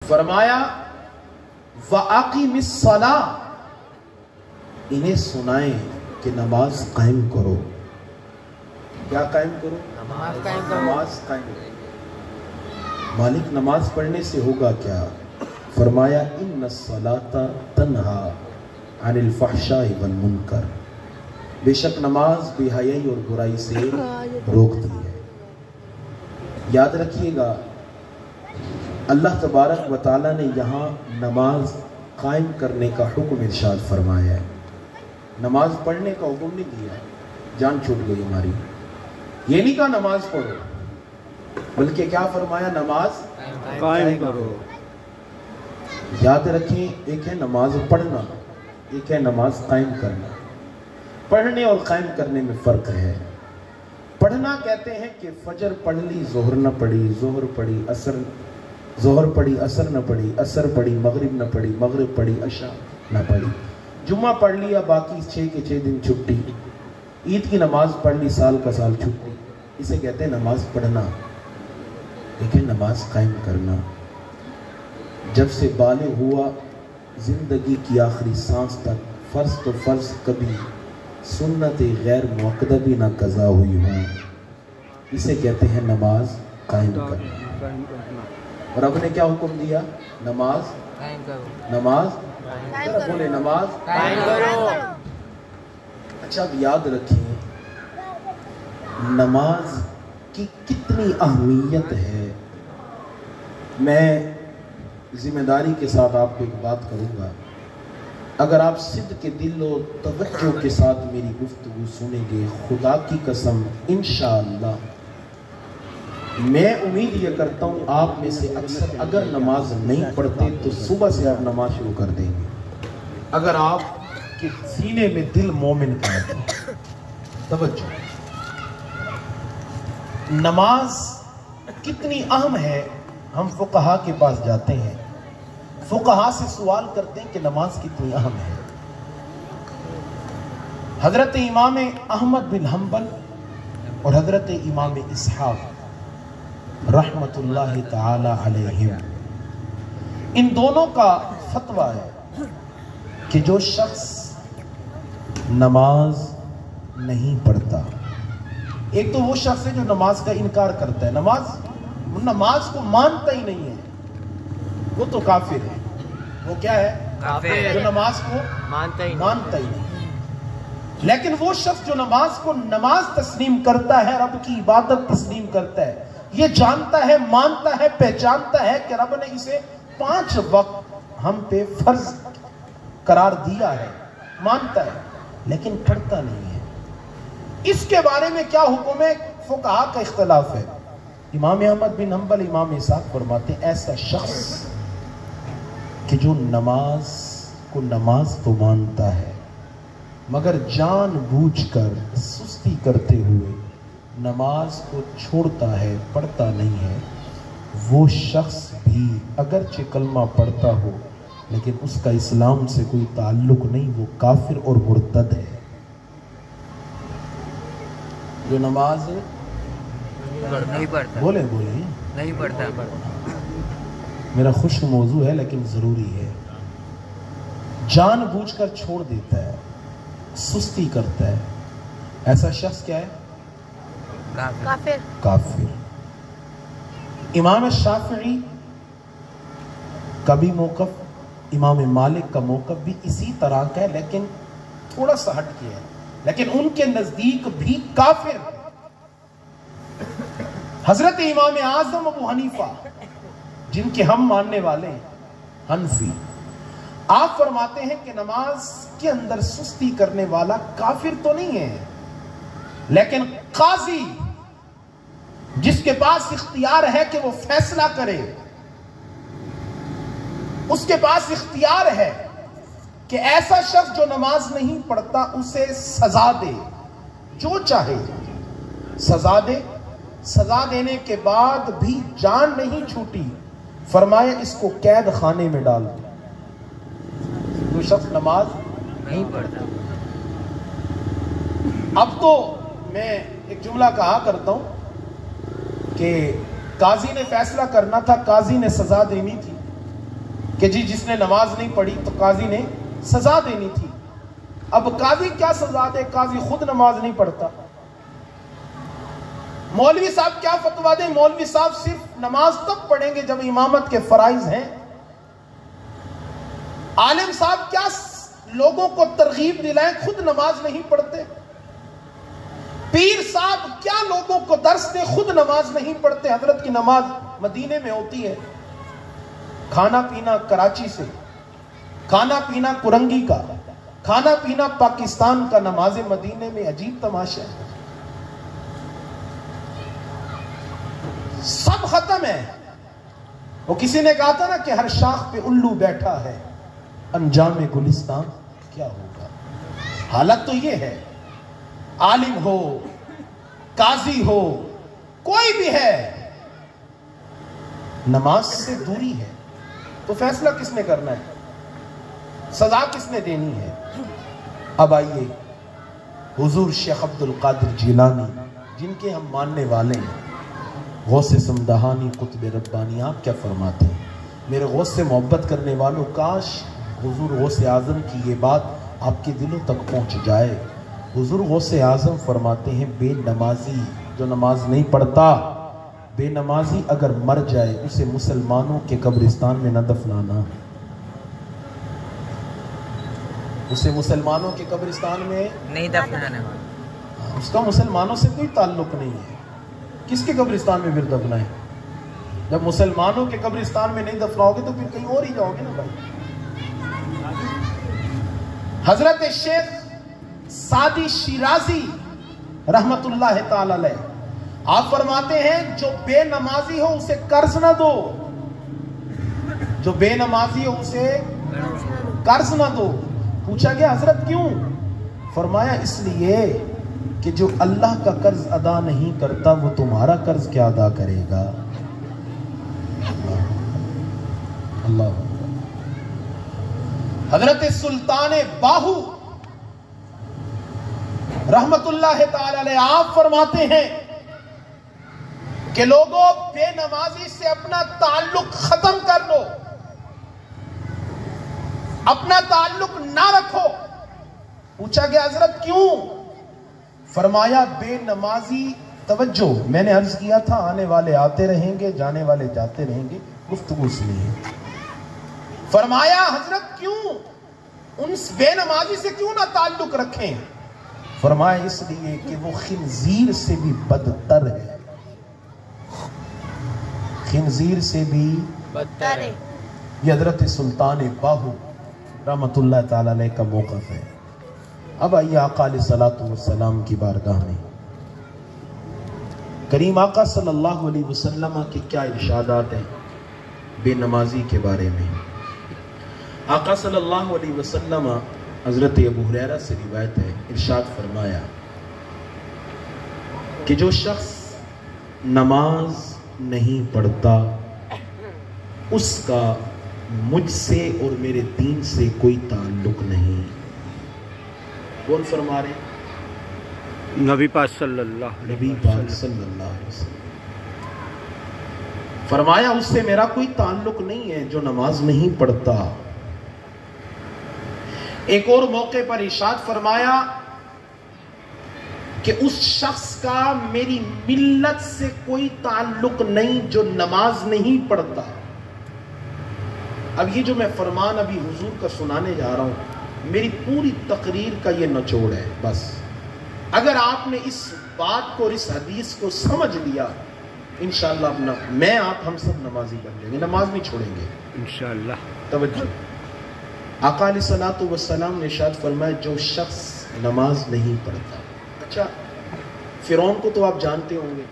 فرمایا وَأَقِمِ الصَّلَاةَ، انہیں سنائیں کہ نماز قائم کرو. کیا قائم کرو؟ نماز قائم کرو. مالک نماز پڑھنے سے ہوگا کیا؟ فرمایا ان الصلاۃ تنہا عن الفحشاء والمنکر، بے شک نماز بے حیائی اور برائی سے روکتی ہے. یاد رکھیے گا اللہ تبارک و تعالیٰ نے یہاں نماز قائم کرنے کا حکم ارشاد فرمایا ہے. نماز پڑھنے کا حکم نہیں دیا، جان چھوٹ گئی ہماری. یہ نہیں کہا نماز پڑھو، بلکہ کیا فرمایا؟ نماز قائم کرو. یاد رکھیں، ایک ہے نماز پڑھنا، ایک ہے نماز قائم کرنا. پڑھنے اور قائم کرنے میں فرق ہے. پڑھنا کہتے ہیں کہ فجر پڑھ لی، ظہر نہ پڑھی، ظہر پڑھی، ظہر پڑھی، عصر نہ پڑھی، عصر پڑھی، مغرب نہ پڑھی، مغرب پڑھی، عشاء نہ پڑھی. جمعہ پڑھ لیا، باقی 6 کے 6 دن چھٹی. عید کی نماز پڑھ لی، سال کا سال چھٹی. اسے کہتے ہیں نماز پڑھنا. لیکن نماز قائم کرنا، جب سے بالغ ہوا زندگی کی آخری سانس تک فرض تو فرض، کبھی سنت غیر مؤکدہ بھی نہ قضا ہوئی ہوں، اسے کہتے ہیں نماز قائم کرنا. اور رب نے کیا حکم دیا؟ نماز قائم کرو. نماز بولے نماز قائم کرو. اچھا اب یاد رکھیں نماز کی کتنی اہمیت ہے. میں ذمہ داری کے ساتھ آپ کو ایک بات کروں گا، اگر آپ صدق کے دل و توجہ کے ساتھ میری گفتگو سنیں گے، خدا کی قسم انشاءاللہ میں امید یہ کرتا ہوں آپ میں سے اکثر اگر نماز نہیں پڑھتے تو صبح سے آپ نماز شروع کر دیں گے، اگر آپ کے سینے میں دل مومن کا ہے. توجہ، نماز کتنی اہم ہے. ہم فقہا کے پاس جاتے ہیں، فقہا سے سوال کرتے ہیں کہ نماز کتنی اہم ہے. حضرت امام احمد بن حنبل اور حضرت امام اسحاق رحمت اللہ تعالی علیہم، ان دونوں کا فتویٰ ہے کہ جو شخص نماز نہیں پڑھتا، ایک تو وہ شخص ہے جو نماز کا انکار کرتا ہے، نماز کو مانتا ہی نہیں ہے، وہ تو کافر ہے. وہ کیا ہے؟ کافر. جو نماز کو مانتا ہی نہیں. لیکن وہ شخص جو نماز کو نماز تسلیم کرتا ہے، رب کی عبادت تسلیم کرتا ہے، یہ جانتا ہے، مانتا ہے، پہچانتا ہے کہ رب نے اسے 5 وقت ہم پہ فرض قرار دیا ہے، مانتا ہے لیکن پڑھتا نہیں ہے. اس کے بارے میں کیا حکم ہے؟ فقہا کا اختلاف ہے. امام احمد بن حنبل، امام اسحاق فرماتے ہیں ایسا شخص کہ جو نماز تو مانتا ہے مگر جان بوجھ کر سستی کرتے ہوئے نماز کو چھوڑتا ہے، پڑھتا نہیں ہے، وہ شخص بھی اگرچہ کلمہ پڑھتا ہو لیکن اس کا اسلام سے کوئی تعلق نہیں، وہ کافر اور مرتد ہے. جو نماز نہیں پڑھتا، بولیں نہیں پڑھتا، میرا خشک موضوع ہے لیکن ضروری ہے. جان بوجھ کر چھوڑ دیتا ہے، سستی کرتا ہے، ایسا شخص کیا ہے؟ کافر. امام شافعی کا بھی موقف، امام مالک کا موقف بھی اسی طرح کا ہے لیکن تھوڑا سا ہٹ کے ہے، لیکن ان کے نزدیک بھی کافر. حضرت امام اعظم ابو حنیفہ جن کے ہم ماننے والے ہیں، حنفی، آپ فرماتے ہیں کہ نماز کے اندر سستی کرنے والا کافر تو نہیں ہے، لیکن قاضی جس کے پاس اختیار ہے کہ وہ فیصلہ کرے، اس کے پاس اختیار ہے کہ ایسا شخص جو نماز نہیں پڑھتا اسے سزا دے، جو چاہے سزا دے. سزا دینے کے بعد بھی جان نہیں چھوٹی، فرمایا اس کو قید خانے میں ڈال دو. جو شخص نماز نہیں پڑھتا. اب تو میں ایک جملہ کہا کرتا ہوں کہ قاضی نے فیصلہ کرنا تھا، قاضی نے سزا دینی تھی، کہ جی جس نے نماز نہیں پڑھی تو قاضی نے سزا دینی تھی. اب قاضی کیا سزا دے؟ قاضی خود نماز نہیں پڑھتا. مولوی صاحب کیا فتویٰ دیں؟ مولوی صاحب صرف نماز تب پڑھیں گے جب امامت کے فرائض ہیں. عالم صاحب کیا لوگوں کو ترغیب دلائیں؟ خود نماز نہیں پڑھتے. پیر صاحب کیا لوگوں کو درس دیں؟ خود نماز نہیں پڑھتے. حضرت کی نماز مدینے میں ہوتی ہے. کھانا پینا کراچی سے، کھانا پینا کرنگی کا، کھانا پینا پاکستان کا، نماز مدینے میں عجیب تماشا ہے. سب ختم ہے. وہ کسی نے کہا تھا نا کہ ہر شاخ پہ الو بیٹھا ہے، انجام گلستان کیا ہوگا. حالت تو یہ ہے، عالم ہو، قاضی ہو، کوئی بھی ہے، نماز سے دوری ہے. تو فیصلہ کس نے کرنا ہے؟ سزا کس نے دینی ہے؟ اب آئیے حضور شیخ عبد القادر جیلانی جن کے ہم ماننے والے ہیں، غوث سمدہانی قطب ربانی، آپ کیا فرماتے ہیں؟ میرے غوث سے محبت کرنے والوں، کاش حضور غوث اعظم کی یہ بات آپ کے دلوں تک پہنچ جائے. حضور غوث اعظم فرماتے ہیں بے نمازی جو نماز نہیں پڑھتا، بے نمازی اگر مر جائے اسے مسلمانوں کے قبرستان میں نہ دفنانا. اسے مسلمانوں کے قبرستان میں نہیں دفنانا. اس کا مسلمانوں سے کوئی تعلق نہیں ہے. کس کے قبرستان میں پھر دفنائیں؟ جب مسلمانوں کے قبرستان میں نہیں دفناؤ گے تو پھر کہیں اور ہی جاؤ گے نا بھائی. حضرت شیخ سعدی شیرازی رحمت اللہ تعالی علیہ آپ فرماتے ہیں جو بے نمازی ہو اسے قرض نہ دو. جو بے نمازی ہو اسے قرض نہ دو. پوچھا گیا حضرت کیوں؟ فرمایا اس لیے کہ جو اللہ کا قرض ادا نہیں کرتا وہ تمہارا قرض کیا ادا کرے گا. اللہ. حضرت سلطان باہو رحمت اللہ تعالی علیہ آپ فرماتے ہیں کہ لوگوں بے نمازی سے اپنا تعلق ختم کر لو، اپنا تعلق نہ رکھو. پوچھا گیا حضرت کیوں؟ فرمایا بے نمازی، توجہ میں نے عرض کیا تھا آنے والے آتے رہیں گے، جانے والے جاتے رہیں گے، گفتگو اس لیے. فرمایا حضرت کیوں ان بے نمازی سے کیوں نہ تعلق رکھیں؟ فرمایا اس لیے کہ وہ خنزیر سے بھی بدتر ہے. خنزیر سے بھی بدتر ہے. یہ حضرت سلطان باہو رحمت اللہ تعالی علیہ کا موقف ہے. اب آئیے آقا علیہ الصلوۃ والسلام کی بارگاہ میں. کریم آقا صلی اللہ علیہ وسلم کے کیا ارشادات ہیں بے نمازی کے بارے میں. آقا صلی اللہ علیہ وسلم حضرت ابو ہریرہ سے روایت ہے، ارشاد فرمایا کہ جو شخص نماز نہیں پڑھتا اس کا مجھ سے اور میرے دین سے کوئی تعلق نہیں. کون فرما رہے؟ نبی پاک صلی اللہ علیہ وسلم. فرمایا اس سے میرا کوئی تعلق نہیں ہے جو نماز نہیں پڑھتا. ایک اور موقع پر ارشاد فرمایا کہ اس شخص کا میری ملت سے کوئی تعلق نہیں جو نماز نہیں پڑھتا. اب یہ جو میں فرمان ابھی حضور کا سنانے جا رہا ہوں میری پوری تقریر کا یہ نچوڑ ہے. بس اگر آپ نے اس بات کو اور اس حدیث کو سمجھ لیا انشاءاللہ میں آپ ہم سب نمازی بن لیں گے، نماز نہیں چھوڑیں گے انشاءاللہ. توجہ. آقا علیہ الصلوۃ والسلام نے ارشاد فرمایا جو شخص نماز نہیں پڑھتا. اچھا فرعون کو تو آپ جانتے ہوں گے،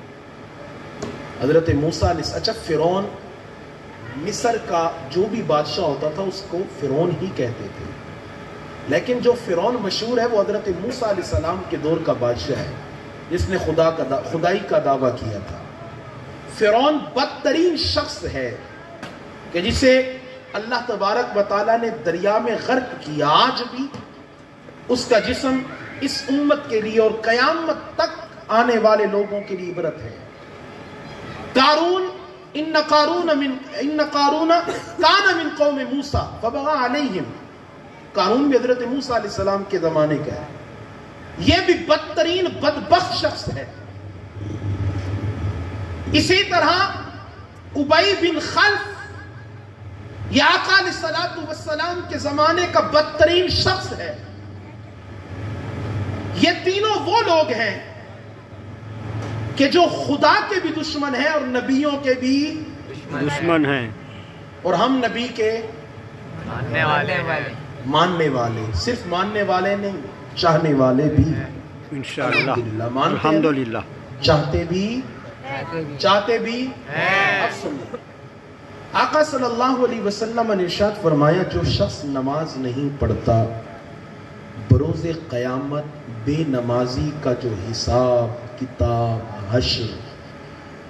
حضرت موسیٰ علیہ السلام. اچھا فرعون مصر کا جو بھی بادشاہ ہوتا تھا اس کو فرعون ہی کہتے تھے، لیکن جو فرعون مشہور ہے وہ حضرت موسیٰ علیہ السلام کے دور کا بادشاہ ہے جس نے خدائی کا دعویٰ کیا تھا. فرعون بدترین شخص ہے کہ جسے اللہ تبارک و تعالیٰ نے دریا میں غرق کیا. آج بھی اس کا جسم اس امت کے لیے اور قیامت تک آنے والے لوگوں کے لیے عبرت ہے. قارون ان قارون کان من قوم موسیٰ فبغى علیہم. قارون بھی حضرت موسیٰ علیہ السلام کے زمانے کا ہے. یہ بھی بدترین بدبخت شخص ہے. اسی طرح ابی بن خلف یہ آقا علیہ الصلوۃ والسلام کے زمانے کا بدترین شخص ہے. یہ تینوں وہ لوگ ہیں کہ جو خدا کے بھی دشمن ہیں اور نبیوں کے بھی دشمن ہیں، اور ہم نبی کے ماننے والے. صرف ماننے والے نہیں، چاہنے والے بھی. انشاءاللہ الحمدللہ. الحمدللہ. چاہتے بھی. اب سنیں، آقا صلی اللہ علیہ وسلم نے ارشاد فرمایا جو شخص نماز نہیں پڑھتا بروز قیامت بے نمازی کا جو حساب کتاب حشر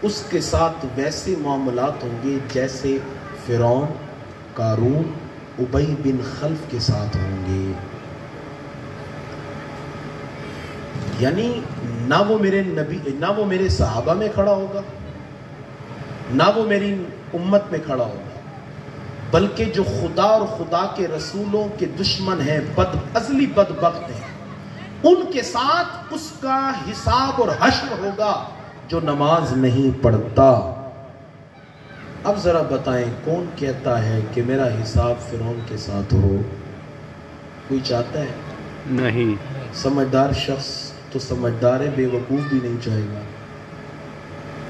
اس کے ساتھ ویسے معاملات ہوں گے جیسے فرعون، قارون، ابی بن خلف کے ساتھ ہوں گے. یعنی نہ وہ میرے نبی، نہ وہ میرے صحابہ میں کھڑا ہوگا، نہ وہ میری امت میں کھڑا ہوگا، بلکہ جو خدا اور خدا کے رسولوں کے دشمن ہیں، ازلی بدبخت ہیں، ان کے ساتھ اس کا حساب اور حشر ہوگا جو نماز نہیں پڑھتا. اب ذرا بتائیں کون کہتا ہے کہ میرا حساب فرعون کے ساتھ ہو؟ کوئی چاہتا ہے؟ نہیں. سمجھدار شخص تو سمجھدار ہے، بے وقوف بھی نہیں چاہے گا.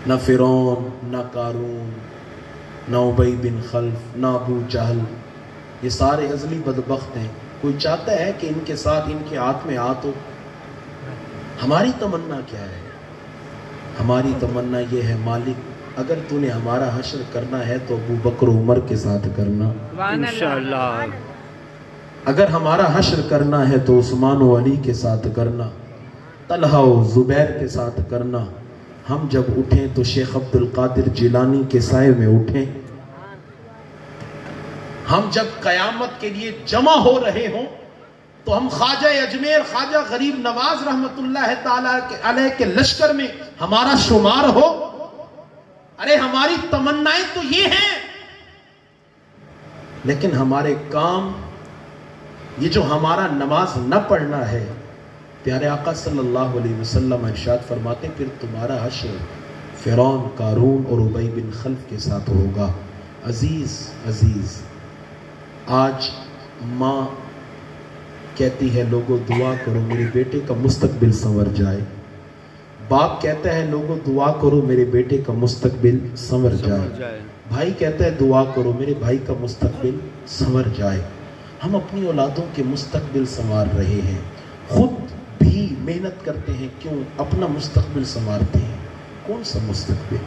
نہ فرعون، نہ قارون، نہ ابی بن خلف، نہ ابو جہل، یہ سارے ازلی بدبخت ہیں. کوئی چاہتا ہے کہ ان کے ساتھ ان کے ہاتھ میں ہاتھ ہو؟ ہماری تمنا کیا ہے؟ ہماری تمنا یہ ہے مالک اگر تو نے ہمارا حشر کرنا ہے تو ابو بکر عمر کے ساتھ کرنا. انشاءاللہ. اگر ہمارا حشر کرنا ہے تو عثمان و علی کے ساتھ کرنا، طلحہ و زبیر کے ساتھ کرنا. ہم جب اٹھیں تو شیخ عبد القادر جیلانی کے سائے میں اٹھیں. ہم جب قیامت کے لیے جمع ہو رہے ہوں تو ہم خواجہ اجمیر خواجہ غریب نواز رحمت اللہ تعالی علیہ کے لشکر میں ہمارا شمار ہو. ارے ہماری تمنائیں تو یہ ہیں، لیکن ہمارے کام یہ جو ہمارا نماز نہ پڑھنا ہے. پیارے آقا صلی اللہ علیہ وسلم ارشاد فرماتے پھر تمہارا حشر فرعون، قارون اور ابی بن خلف کے ساتھ ہوگا. عزیز آج ماں کہتی ہے لوگوں دعا کرو میرے بیٹے کا مستقبل سنور جائے. باپ کہتا ہے لوگوں دعا کرو میرے بیٹے کا مستقبل سنور جائے. بھائی کہتا ہے دعا کرو میرے بھائی کا مستقبل سنور جائے. ہم اپنی اولادوں کے مستقبل سنوار رہے ہیں، خود بھی محنت کرتے ہیں، کیوں اپنا مستقبل سنوارتے ہیں. کون سا مستقبل؟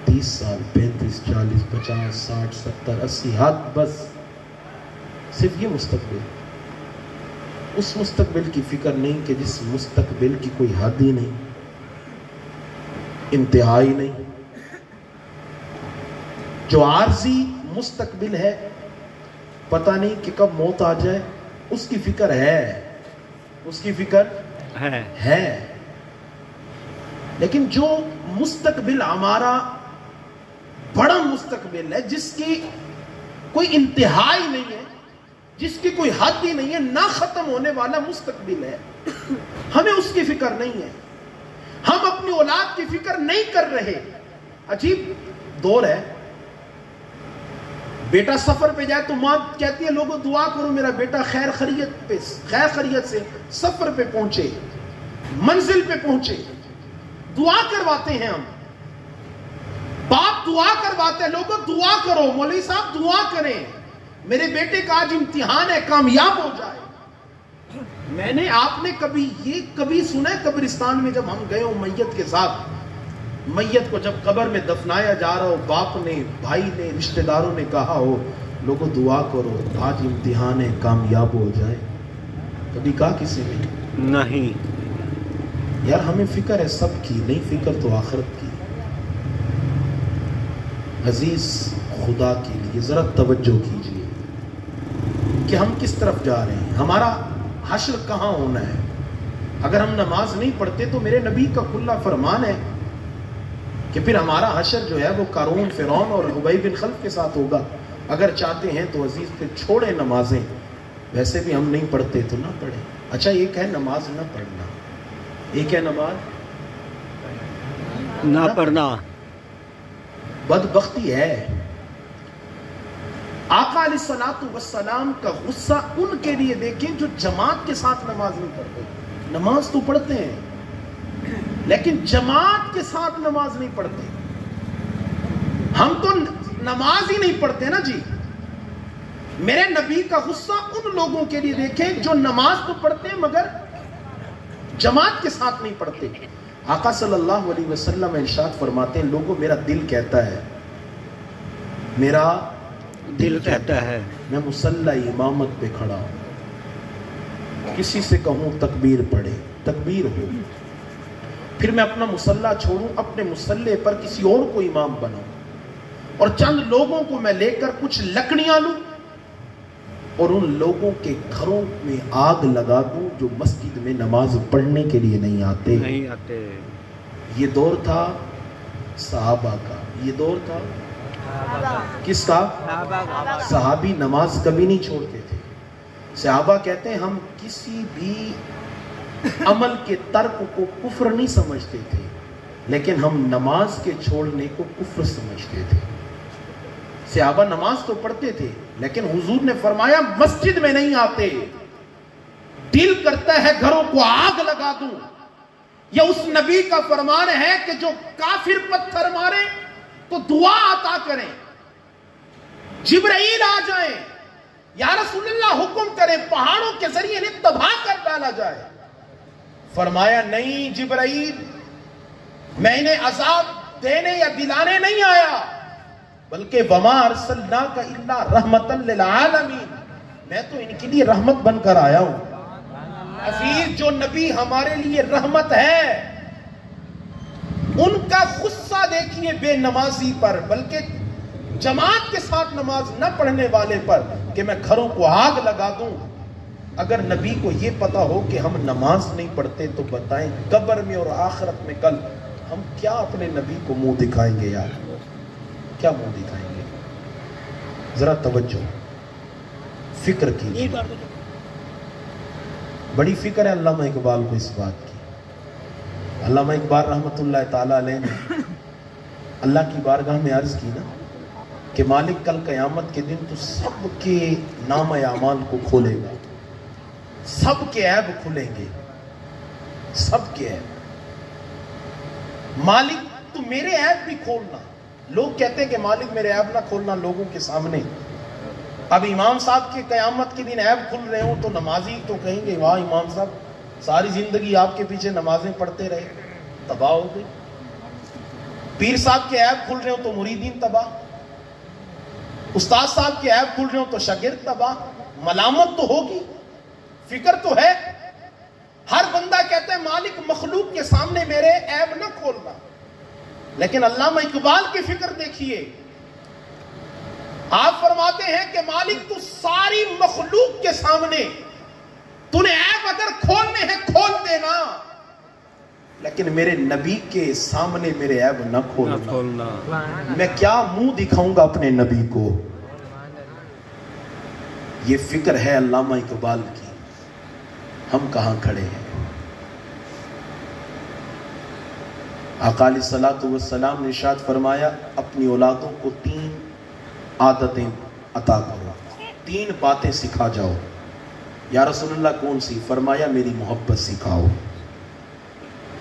30 سال، 35، 40، 50، 60، 70، 80 ہاتھ بس، صرف یہ مستقبل. اس مستقبل کی فکر نہیں کہ جس مستقبل کی کوئی حد ہی نہیں، انتہائی نہیں. جو عارضی مستقبل ہے، پتہ نہیں کہ کب موت آ جائے، اس کی فکر ہے، اس کی فکر ہے. لیکن جو مستقبل ہمارا بڑا مستقبل ہے، جس کی کوئی انتہائی نہیں ہے، جس کی کوئی حد ہی نہیں ہے، نہ ختم ہونے والا مستقبل ہے، ہمیں اس کی فکر نہیں ہے. ہم اپنی اولاد کی فکر نہیں کر رہے. عجیب دور ہے. بیٹا سفر پہ جائے تو ماں کہتی ہے لوگوں دعا کرو میرا بیٹا خیر خیریت سے سفر پہ پہنچے، منزل پہ پہنچے. دعا کرواتے ہیں ہم، باپ دعا کرواتے ہیں لوگوں دعا کرو، مولوی صاحب دعا کریں میرے بیٹے کا آج امتحان ہے کامیاب ہو جائے. میں نے آپ نے کبھی سنا ہے قبرستان میں جب ہم گئے ہوں میت کے ساتھ، میت کو جب قبر میں دفنایا جا رہا ہو، باپ نے، بھائی نے، رشتہ داروں نے کہا ہو لوگوں دعا کرو آج امتحان ہے کامیاب ہو جائے؟ کبھی کہا کسی نے؟ نہیں. یار ہمیں فکر ہے سب کی، نہیں فکر تو آخرت کی. عزیز خدا کے لیے ذرا توجہ کیجیے کہ ہم کس طرف جا رہے ہیں، ہمارا حشر کہاں ہونا ہے. اگر ہم نماز نہیں پڑھتے تو میرے نبی کا کھلا فرمان ہے کہ پھر ہمارا حشر جو ہے وہ قارون، فرعون اور ابی بن خلف کے ساتھ ہوگا. اگر چاہتے ہیں تو عزیز پھر چھوڑیں نمازیں، ویسے بھی ہم نہیں پڑھتے تو نہ پڑھیں. اچھا ایک ہے نماز نہ پڑھنا، ایک ہے نماز نہ پڑھنا. بدبختی ہے. آقا علیہ الصلوۃ والسلام کا غصہ ان کے لیے دیکھیں جو جماعت کے ساتھ نماز نہیں پڑھتے. نماز تو پڑھتے ہیں لیکن جماعت کے ساتھ نماز نہیں پڑھتے. ہم تو نماز ہی نہیں پڑھتے نا جی. میرے نبی کا غصہ ان لوگوں کے لیے دیکھیں جو نماز تو پڑھتے ہیں مگر جماعت کے ساتھ نہیں پڑھتے. آقا صلی اللہ علیہ وسلم ارشاد فرماتے ہیں لوگوں میرا دل کہتا ہے، میرا دل کہتا ہے میں مصلی امامت پہ کھڑا ہوں، کسی سے کہوں تکبیر پڑھے، تکبیر ہو، پھر میں اپنا مصلی چھوڑوں، اپنے مصلی پر کسی اور کو امام بناؤں اور چند لوگوں کو میں لے کر کچھ لکڑیاں لوں اور ان لوگوں کے گھروں میں آگ لگا دوں جو مسجد میں نماز پڑھنے کے لیے نہیں آتے. یہ دور تھا صحابہ کا. یہ دور تھا کس کا؟ صحابی نماز کبھی نہیں چھوڑتے تھے. صحابہ کہتے ہیں ہم کسی بھی عمل کے ترک کو کفر نہیں سمجھتے تھے لیکن ہم نماز کے چھوڑنے کو کفر سمجھتے تھے. صحابہ نماز تو پڑھتے تھے لیکن حضور نے فرمایا مسجد میں نہیں آتے. دل کرتا ہے گھروں کو آگ لگا دوں. یہ اس نبی کا فرمان ہے کہ جو کافر پتھر مارے تو دعا عطا کریں، جبرائیل آ جائیں، یا رسول اللہ حکم کریں پہاڑوں کے ذریعے انہیں تباہ کر ڈالا جائے. فرمایا نہیں جبرائیل، میں انہیں عذاب دینے یا دلانے نہیں آیا بلکہ وما ارسلناک الا رحمتا للعالمین، میں تو ان کے لیے رحمت بن کر آیا ہوں. عزیز جو نبی ہمارے لیے رحمت ہے ان کا غصہ دیکھیے بے نمازی پر، بلکہ جماعت کے ساتھ نماز نہ پڑھنے والے پر کہ میں گھروں کو آگ لگا دوں. اگر نبی کو یہ پتا ہو کہ ہم نماز نہیں پڑھتے تو بتائیں قبر میں اور آخرت میں کل ہم کیا اپنے نبی کو منہ دکھائیں گے یار؟ کیا منہ دکھائیں گے؟ ذرا توجہ فکر کیجیے. بڑی فکر ہے علامہ اقبال کو اس بات کی. علامہ اقبال رحمت اللہ تعالی علیہ نے اللہ کی بارگاہ میں عرض کی نا کہ مالک کل قیامت کے دن تو سب کے نام اعمال کو کھولے گا، سب کے عیب کھلیں گے، سب کے عیب. مالک تو میرے عیب بھی کھولنا. لوگ کہتے ہیں کہ مالک میرے عیب نہ کھولنا لوگوں کے سامنے. اب امام صاحب کے قیامت کے دن عیب کھل رہے ہوں تو نمازی تو کہیں گے واہ امام صاحب ساری زندگی آپ کے پیچھے نمازیں پڑھتے رہے، تباہ ہو گئی. پیر صاحب کے عیب کھل رہے ہوں تو مریدین تباہ، استاد صاحب کے عیب کھل رہے ہوں تو شاگرد تباہ. ملامت تو ہوگی، فکر تو ہے. ہر بندہ کہتا ہے مالک مخلوق کے سامنے میرے عیب نہ کھولنا. لیکن علامہ اقبال کی فکر دیکھیے، آپ فرماتے ہیں کہ مالک تو ساری مخلوق کے سامنے تو نے عیب اگر کھولنے ہیں کھول دینا، لیکن میرے نبی کے سامنے میرے عیب نہ کھولنا. میں کیا منہ دکھاؤں گا اپنے نبی کو؟ یہ فکر ہے علامہ اقبال کی. ہم کہاں کھڑے ہیں؟ آقا علیہ الصلوۃ والسلام نے ارشاد فرمایا اپنی اولادوں کو 3 عادتیں عطا کرو، 3 باتیں سکھا جاؤ. یا رسول اللہ کون سی؟ فرمایا میری محبت سکھاؤ.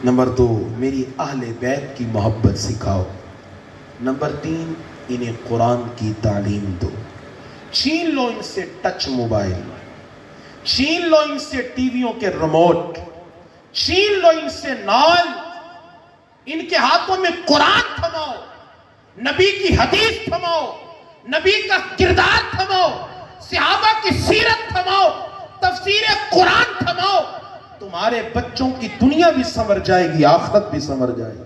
نمبر 2 میری اہل بیت کی محبت سکھاؤ. نمبر 3 انہیں قرآن کی تعلیم دو. چھین لو ان سے ٹچ موبائل، چھین لو ان سے ٹی ویوں کے ریموٹ، چھین لو ان سے نال. ان کے ہاتھوں میں قرآن تھماؤ، نبی کی حدیث تھماؤ، نبی کا کردار تھماؤ، صحابہ کی سیرت تھماؤ، تفسیر قرآن تھماؤ. تمہارے بچوں کی دنیا بھی سنور جائے گی، آخرت بھی سنور جائے گی.